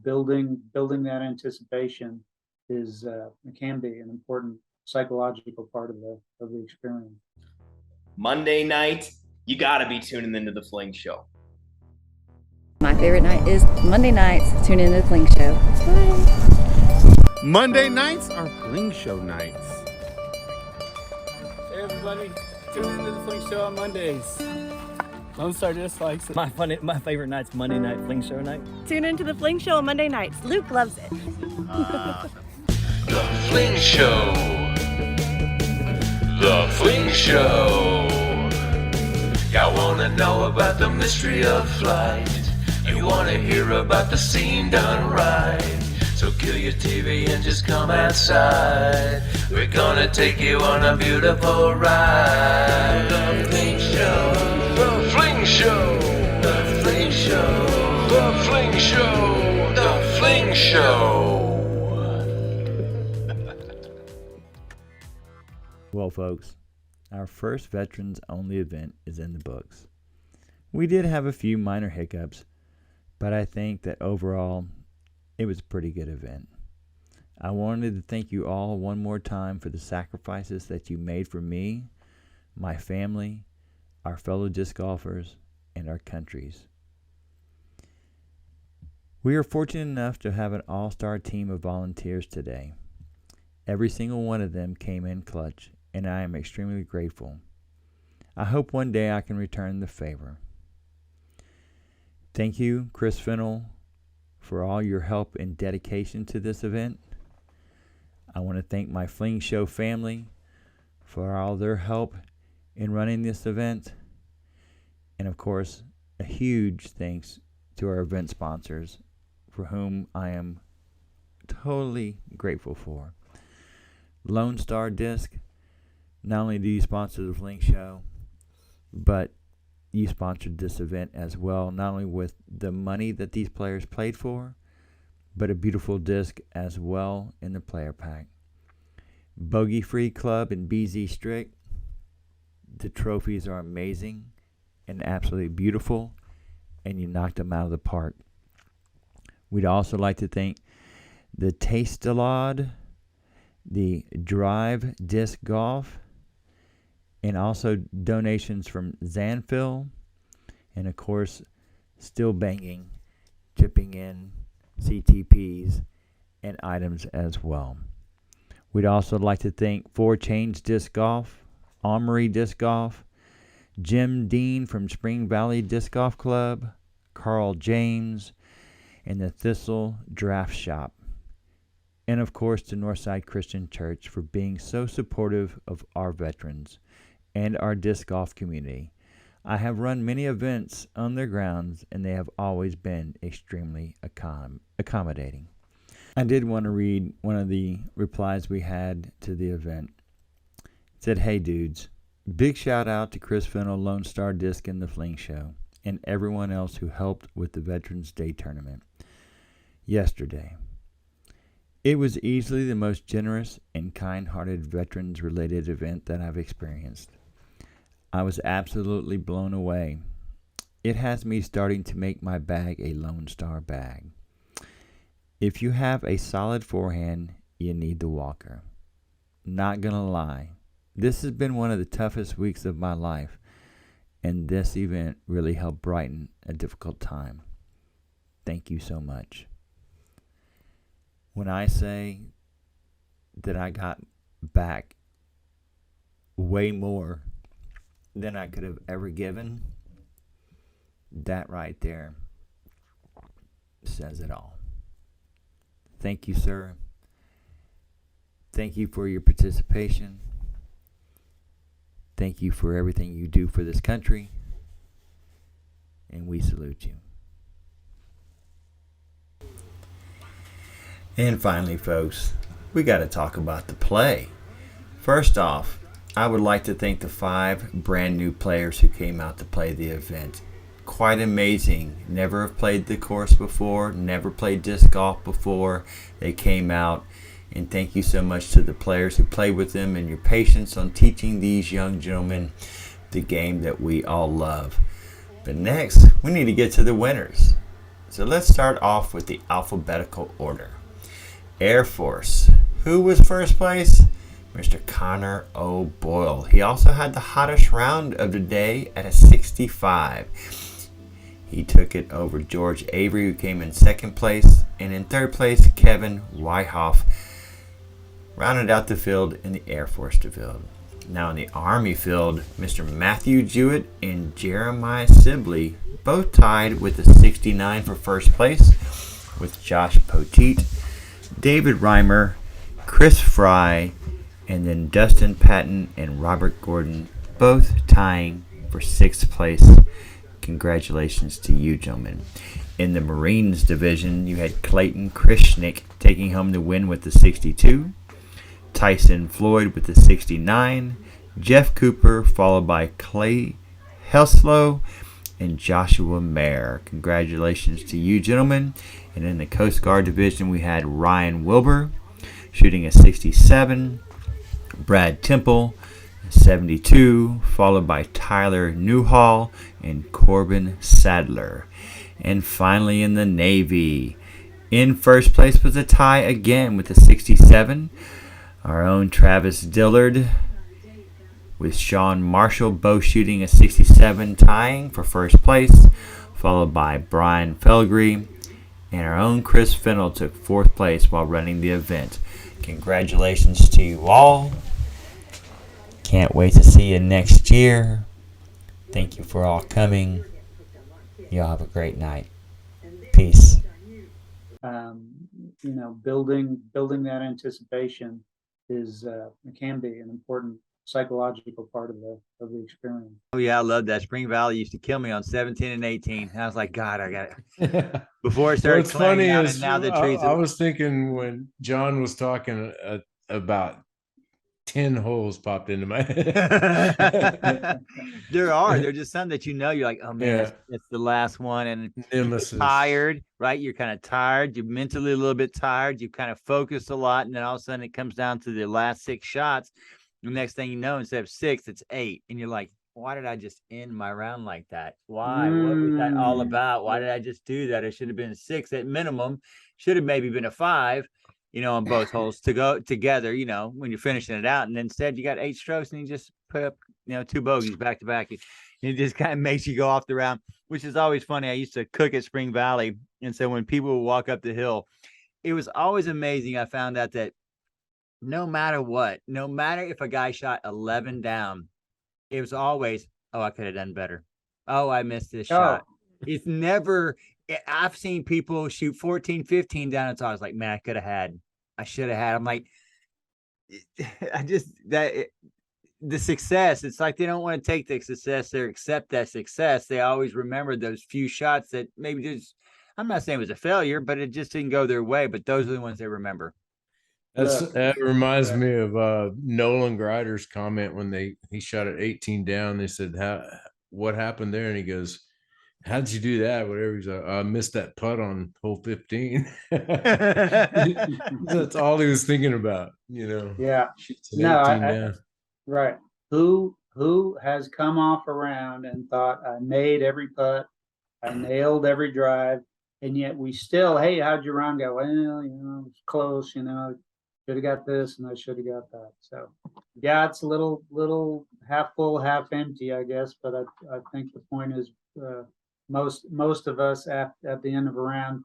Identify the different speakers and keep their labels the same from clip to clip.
Speaker 1: building that anticipation can be an important psychological part of the experience.
Speaker 2: Monday night, you got to be tuning into the Fling Show.
Speaker 3: My favorite night is Monday nights. Tune into the Fling Show. Bye.
Speaker 4: Monday nights are Fling Show nights.
Speaker 5: Hey everybody, tune into the Fling Show on Mondays. Lone Star dislikes it.
Speaker 6: My favorite night's Monday night Fling Show night.
Speaker 7: Tune into the Fling Show on Monday nights. Luke loves it.
Speaker 8: The Fling Show. The Fling Show. Y'all wanna know about the mystery of flight. You wanna hear about the scene done right. So kill your TV and just come outside. We're gonna take you on a beautiful ride. The Fling Show. The Fling Show. The Fling Show. The Fling Show. The Fling Show.
Speaker 9: Well, folks, our first veterans-only event is in the books. We did have a few minor hiccups, but I think that overall, it was a pretty good event. I wanted to thank you all one more time for the sacrifices that you made for me, my family, our fellow disc golfers, and our countries. We are fortunate enough to have an all-star team of volunteers today. Every single one of them came in clutch, and I am extremely grateful. I hope one day I can return the favor. Thank you, Chris Fennell, for all your help and dedication to this event. I want to thank my Fling Show family for all their help in running this event. And of course, a huge thanks to our event sponsors, for whom I am totally grateful for. Lone Star Disc, not only do you sponsor the Fling Show, but you sponsored this event as well, not only with the money that these players played for, but a beautiful disc as well in the player pack. Bogey Free Club and BZ Strict, the trophies are amazing and absolutely beautiful, and you knocked them out of the park. We'd also like to thank the Taste-A-Lod, the Drive Disc Golf, and also donations from Zanfil, and of course, Still Banging, chipping in CTPs and items as well. We'd also like to thank Four Chains Disc Golf, Armory Disc Golf, Jim Dean from Spring Valley Disc Golf Club, Carl James, and the Thistle Draft Shop. And of course, the Northside Christian Church for being so supportive of our veterans and our disc golf community. I have run many events on their grounds, and they have always been extremely accommodating. I did want to read one of the replies we had to the event. It said, "Hey dudes, big shout out to Chris Fennell, Lone Star Disc and the Fling Show, and everyone else who helped with the Veterans Day tournament yesterday. It was easily the most generous and kind-hearted veterans-related event that I've experienced. I was absolutely blown away. It has me starting to make my bag a Lone Star bag. If you have a solid forehand, you need the walker. Not gonna lie, this has been one of the toughest weeks of my life, and this event really helped brighten a difficult time. Thank you so much." When I say that I got back way more than I could have ever given, that right there says it all. Thank you, sir. Thank you for your participation. Thank you for everything you do for this country. And we salute you. And finally, folks, we got to talk about the play. First off, I would like to thank the 5 brand new players who came out to play the event. Quite amazing. Never have played the course before, never played disc golf before. They came out, and thank you so much to the players who played with them and your patience on teaching these young gentlemen the game that we all love. But next, we need to get to the winners. So let's start off with the alphabetical order. Air Force. Who was first place? Mr. Connor O'Boyle. He also had the hottest round of the day at a 65. He took it over George Avery, who came in second place. And in third place, Kevin Wyhoff rounded out the field in the Air Force field. Now in the Army field, Mr. Matthew Jewett and Jeremiah Sibley both tied with the 69 for first place, with Josh Poteet, David Reimer, Chris Fry, and then Dustin Patton and Robert Gordon both tying for sixth place. Congratulations to you, gentlemen. In the Marines division, you had Clayton Krishnick taking home the win with the 62, Tyson Floyd with the 69, Jeff Cooper, followed by Clay Helslow and Joshua Mayer. Congratulations to you, gentlemen. And in the Coast Guard division, we had Ryan Wilbur shooting a 67, Brad Temple 72, followed by Tyler Newhall and Corbin Sadler. And finally in the Navy, in first place was a tie again with a 67. Our own Travis Dillard with Sean Marshall both shooting a 67, tying for first place, followed by Brian Felgry. And our own Chris Fennell took fourth place while running the event. Congratulations to you all. Can't wait to see you next year. Thank you for all coming. Y'all have a great night. Peace.
Speaker 1: Building that anticipation is can be an important psychological part of the experience.
Speaker 9: Oh yeah, I love that. Spring Valley used to kill me on 17 and 18. I was like, God, I got it. Before it started
Speaker 10: What's funny
Speaker 9: out,
Speaker 10: is
Speaker 9: and now the trees.
Speaker 10: I was thinking when John was talking about 10 holes popped into my head.
Speaker 9: They're just some that you're like, oh man,
Speaker 10: Yeah.
Speaker 9: it's the last one, and
Speaker 10: Nemesis.
Speaker 9: you're tired, right? You're kind of tired. You're mentally a little bit tired. You kind of focused a lot, and then all of a sudden it comes down to the last 6 shots. The next thing you know, instead of 6, it's 8, and you're like, why did I just end my round like that? Why? What was that all about? Why did I just do that? It should have been 6 at minimum. Should have maybe been a 5. On both holes to go together, when you're finishing it out. And instead you got 8 strokes and you just put up, 2 bogeys back to back. It just kind of makes you go off the round, which is always funny. I used to cook at Spring Valley. And so when people would walk up the hill, it was always amazing. I found out that no matter what, no matter if a guy shot 11 down, it was always, oh, I could have done better. Oh, I missed this shot. It's never, I've seen people shoot 14, 15 down. And so I was like, man, I should have had. I'm like, the success, it's like they don't want to take the success or accept that success. They always remember those few shots that maybe just, I'm not saying it was a failure, but it just didn't go their way. But those are the ones they remember.
Speaker 10: That reminds me of Nolan Grider's comment when he shot at 18 down. They said, what happened there? And he goes, how'd you do that? Whatever. He's like, I missed that putt on hole 15. That's all he was thinking about,
Speaker 1: Yeah.
Speaker 10: No,
Speaker 1: right. Who has come off around and thought, I made every putt, I nailed every drive, and yet we still, hey, how'd your round go? Well, it's close, should have got this and I should have got that. So yeah, it's a little half full, half empty, I guess. But I think the point is most of us at the end of a round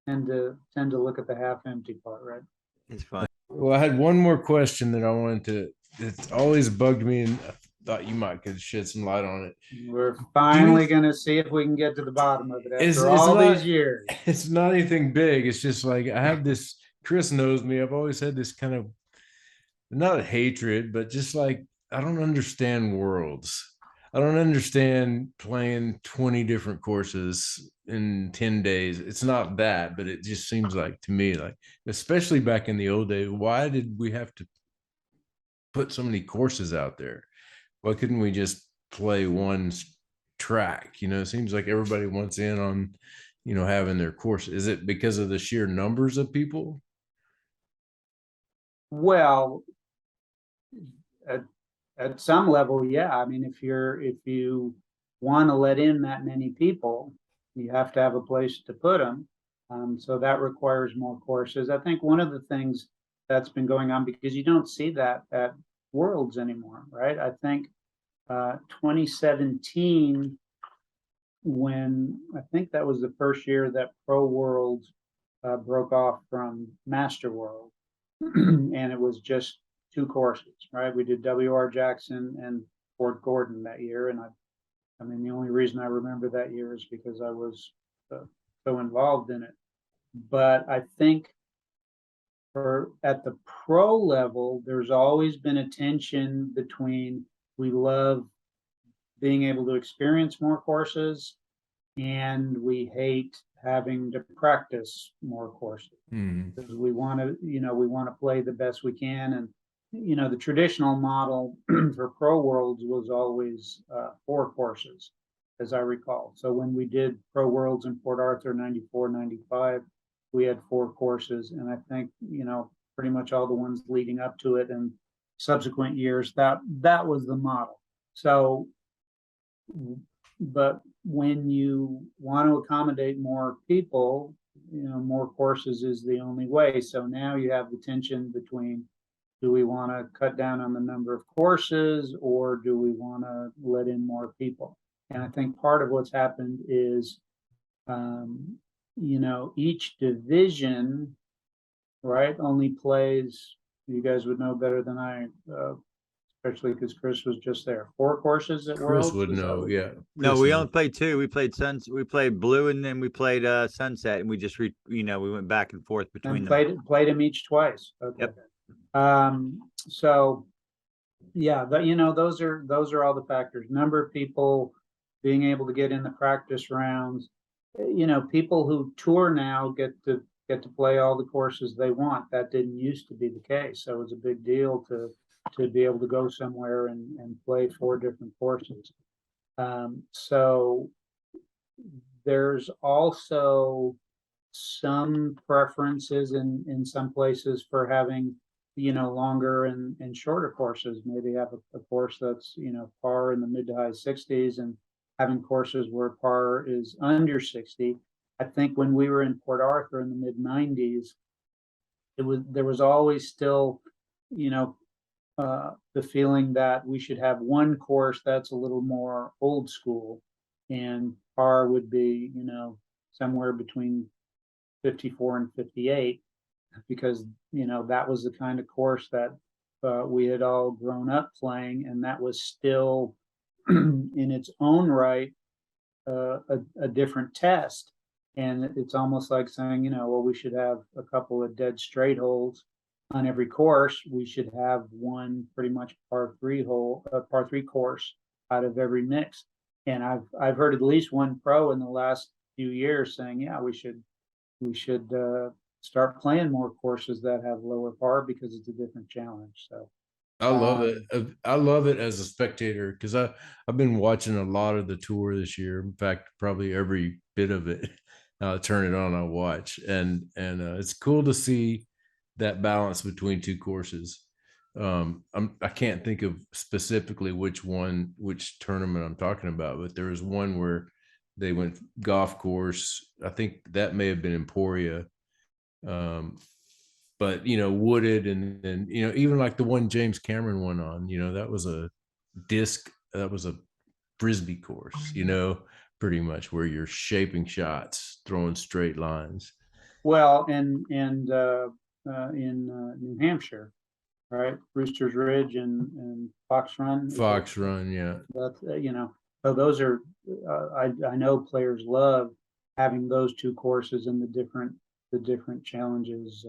Speaker 1: tend to look at the half empty part, right?
Speaker 9: It's fun.
Speaker 10: Well, I had one more question that I wanted to. It's always bugged me, and I thought you might could shed some light on it.
Speaker 1: We're finally going to see if we can get to the bottom of it after all these years.
Speaker 10: It's not anything big. It's just like I have this. Chris knows me. I've always had this kind of not hatred, but just like I don't understand worlds. I don't understand playing 20 different courses in 10 days. It's not that, but it just seems like to me, like, especially back in the old days, why did we have to put so many courses out there? Why couldn't we just play one track? It seems like everybody wants in on, having their course. Is it because of the sheer numbers of people?
Speaker 1: Well, at some level, yeah. I mean, if you want to let in that many people, you have to have a place to put them. So that requires more courses. I think one of the things that's been going on, because you don't see that at Worlds anymore, right? I think 2017, when I think that was the first year that Pro World broke off from Master World, and it was just 2 courses, right? We did W.R. Jackson and Fort Gordon that year, and I mean, the only reason I remember that year is because I was so involved in it. But I think at the pro level, there's always been a tension between, we love being able to experience more courses, and we hate having to practice more courses, because we want to play the best we can. And the traditional model for Pro Worlds was always 4 courses, as I recall. So when we did Pro Worlds in Port Arthur 94, 95, we had 4 courses. And I think, pretty much all the ones leading up to it and subsequent years, that was the model. So, but when you want to accommodate more people, more courses is the only way. So now you have the tension between, do we want to cut down on the number of courses, or do we want to let in more people? And I think part of what's happened is, each division, right, only plays, you guys would know better than I, especially because Chris was just there, 4 courses at Worlds.
Speaker 10: Chris would know, yeah.
Speaker 9: No,
Speaker 10: Chris
Speaker 9: we
Speaker 10: knows.
Speaker 9: only played 2. We played we played Blue, and then we played Sunset, and we just we went back and forth between them.
Speaker 1: Played them each twice. Okay.
Speaker 9: Yep.
Speaker 1: So yeah, but those are all the factors. Number of people, being able to get in the practice rounds. People who tour now get to play all the courses they want. That didn't used to be the case. So it was a big deal to be able to go somewhere and play 4 different courses. So there's also some preferences in some places for having longer and shorter courses. Maybe have a course that's par in the mid to high 60s, and having courses where par is under 60. I think when we were in Port Arthur in the mid 90s, there was always still the feeling that we should have one course that's a little more old school, and par would be somewhere between 54 and 58, because that was the kind of course that we had all grown up playing, and that was still in its own right a different test. And it's almost like saying, well, we should have a couple of dead straight holes on every course. We should have one pretty much par 3 course out of every mix. And I've heard at least one pro in the last few years saying, yeah, we should start playing more courses that have lower par, because it's a different challenge. So
Speaker 10: I love it. I love it as a spectator, because I've been watching a lot of the tour this year. In fact, probably every bit of it. I'll turn it on, I'll watch, and it's cool to see that balance between 2 courses. I can't think of specifically which tournament I'm talking about, but there was one where they went golf course. I think that may have been Emporia. But wooded, and then even like the one James Cameron went on, that was a frisbee course, pretty much, where you're shaping shots, throwing straight lines.
Speaker 1: Well, and in New Hampshire, right, Brewster's Ridge and Fox Run.
Speaker 10: Yeah.
Speaker 1: That's so those are I know players love having those 2 courses and the different challenges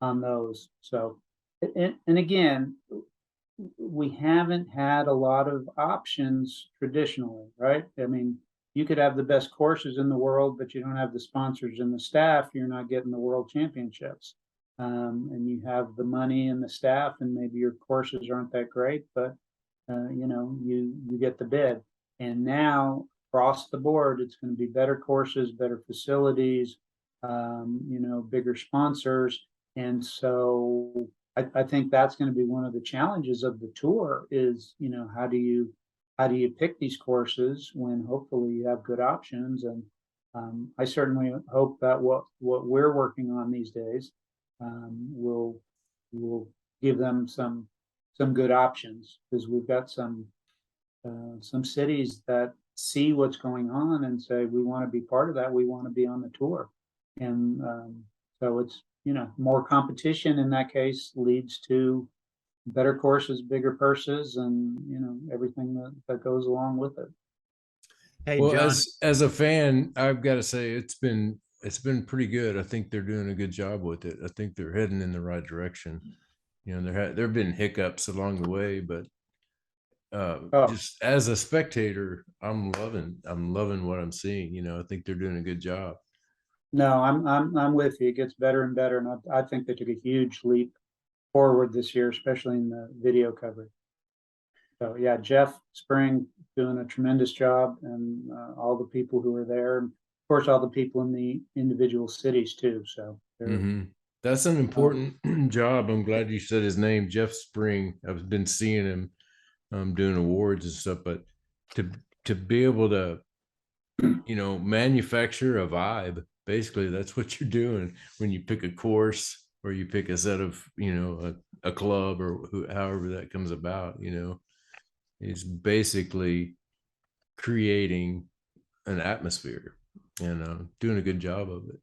Speaker 1: on those. So, and again, we haven't had a lot of options traditionally, right? I mean, you could have the best courses in the world, but you don't have the sponsors and the staff, you're not getting the world championships. And you have the money and the staff, and maybe your courses aren't that great, but you get the bid. And now across the board, it's going to be better courses, better facilities, bigger sponsors. And so I think that's going to be one of the challenges of the tour is, how do you pick these courses when hopefully you have good options, and I certainly hope that what we're working on these days will give them some good options, because we've got some cities that see what's going on and say, we want to be part of that. We want to be on the tour. And so it's, more competition in that case leads to better courses, bigger purses, and, everything that goes along with it.
Speaker 6: Hey,
Speaker 10: Well,
Speaker 6: John.
Speaker 10: as a fan, I've got to say it's been pretty good. I think they're doing a good job with it. I think they're heading in the right direction. There've been hiccups along the way, but
Speaker 1: Oh.
Speaker 10: just as a spectator, I'm loving what I'm seeing. I think they're doing a good job.
Speaker 1: No, I'm with you. It gets better and better, and I think they took a huge leap forward this year, especially in the video coverage. So yeah, Jeff Spring doing a tremendous job, and all the people who are there, and of course all the people in the individual cities too. So
Speaker 10: That's an important job. I'm glad you said his name, Jeff Spring. I've been seeing him doing awards and stuff, but to be able to manufacture a vibe, basically that's what you're doing when you pick a course or you pick a set of a club or however that comes about. It's basically creating an atmosphere and doing a good job of it.